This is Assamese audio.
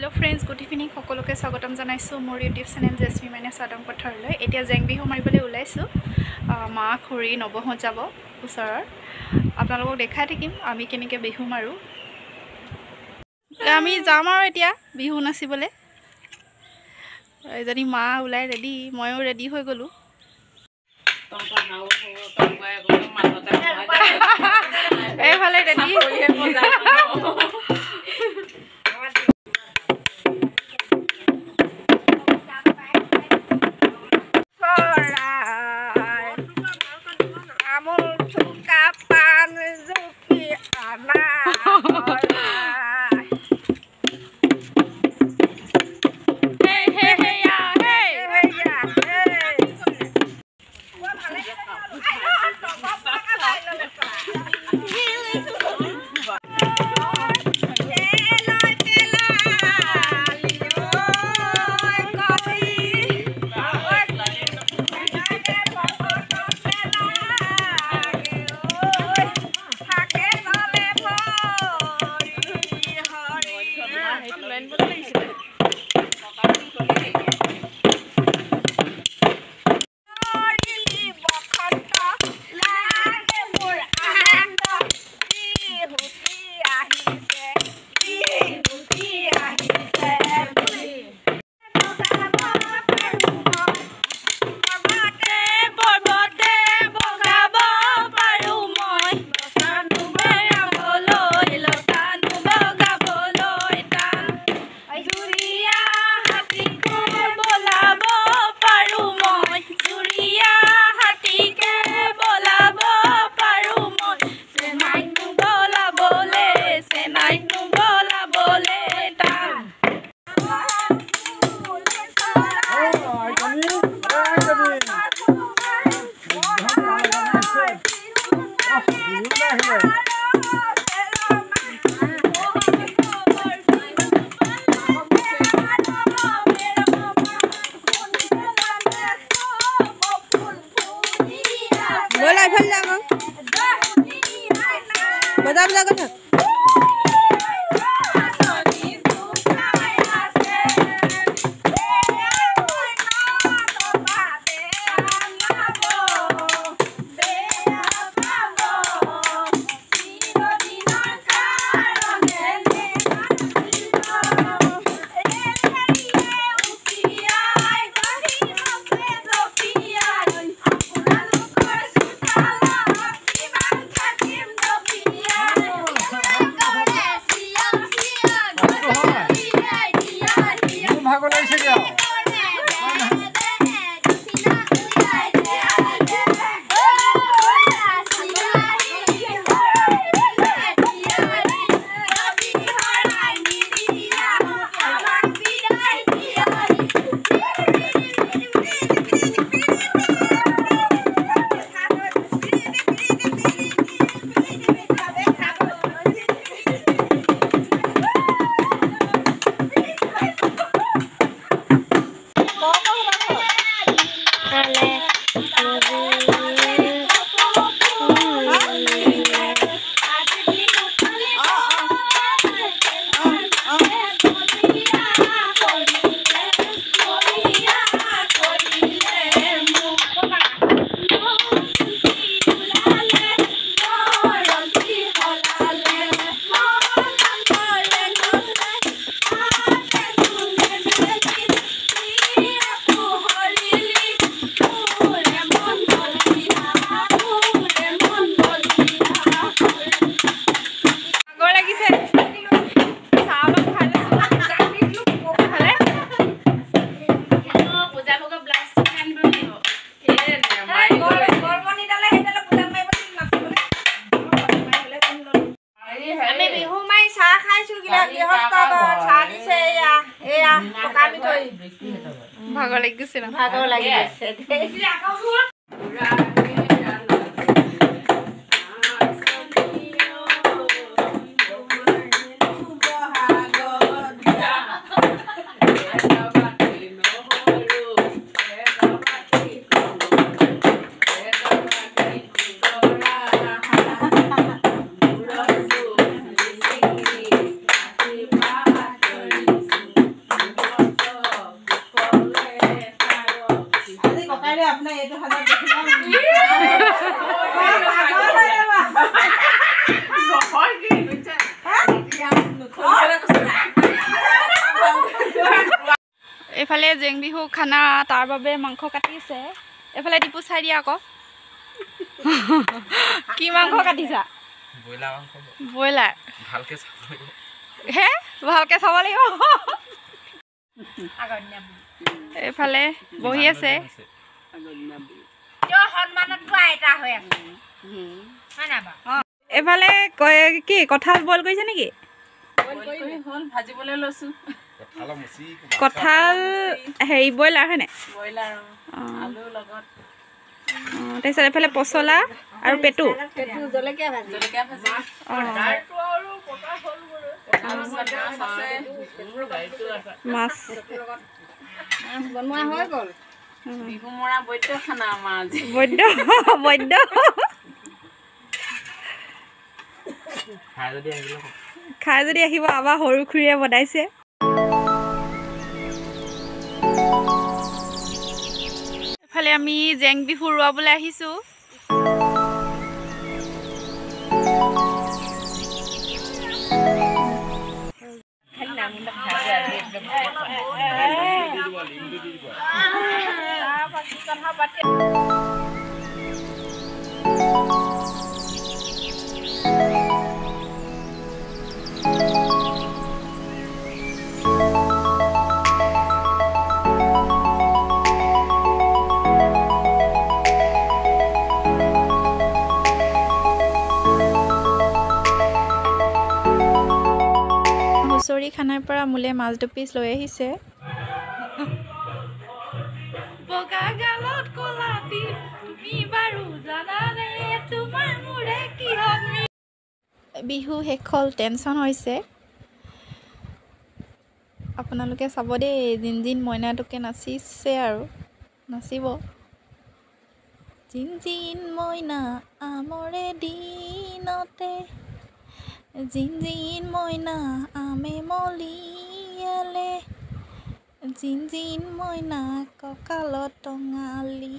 हेलो फ्रेंड्स गुड इवनिंग सकलोके स्वागतम जानाइছো मोर यूट्यूब चैनल जेसमी माइना सादम पथरলৈ এতিয়া জেং বিহু মাৰিবলৈ ওলাইছো মা খুৰী নবহত যাব ওচৰৰ আপোনালোকক দেখাই থাকিম আমি কেনেকৈ বিহু মাৰো আমি যাম আৰু এতিয়া বিহু নাচিবলৈ এজনী মা ওলাই ৰেডি ময়ো ৰেডি হৈ গলো এইফালে ৰেডি बोला फल जाओ बजा बजा कर भागर लगे ना भागर लगे এইফালে জেং বিহু খানা তাৰ বাবে মাংস কাটিছে এইফালে টিপু চাই দিয়া আকৌ কি মাংস কাটিছা ব্ৰইলাৰ হে ভালকে চাব লাগিব এইফালে বহি আছে এইফালে কি কঁঠাল বইল কৰিছে নেকি কঁঠাল হেৰি ব্ৰইলাৰ হয়নে তাৰপিছত এইফালে পচলা আৰু পেটু মাছ বনোৱা হৈ গ'ল বিহু মৰা বৈদ্য খানা আমাৰ বৈদ্য খাই যদি আহিব আমাৰ সৰু খুৰীয়ে বনাইছে এফালে আমি জেং বিহু ৰুৱাবলৈ আহিছোঁ হুঁচৰি খানাৰ পৰা মোলে মাছ 2 পিচ লৈ আহিছে বগা গালত কলা টিপ তুমি বাৰু জানানে তোমাৰ মোৰে কি হমি বিহু শেষ হ'ল টেনচন হৈছে আপোনালোকে চাব দেই জিন জিন মইনাটোকে নাচিছে আৰু নাচিব জিন জিন মইনা আমৰে দিনতে জিন জিন মইনা আমে মলিয়ালে জিন জিন মইনা কঁকালত টঙালি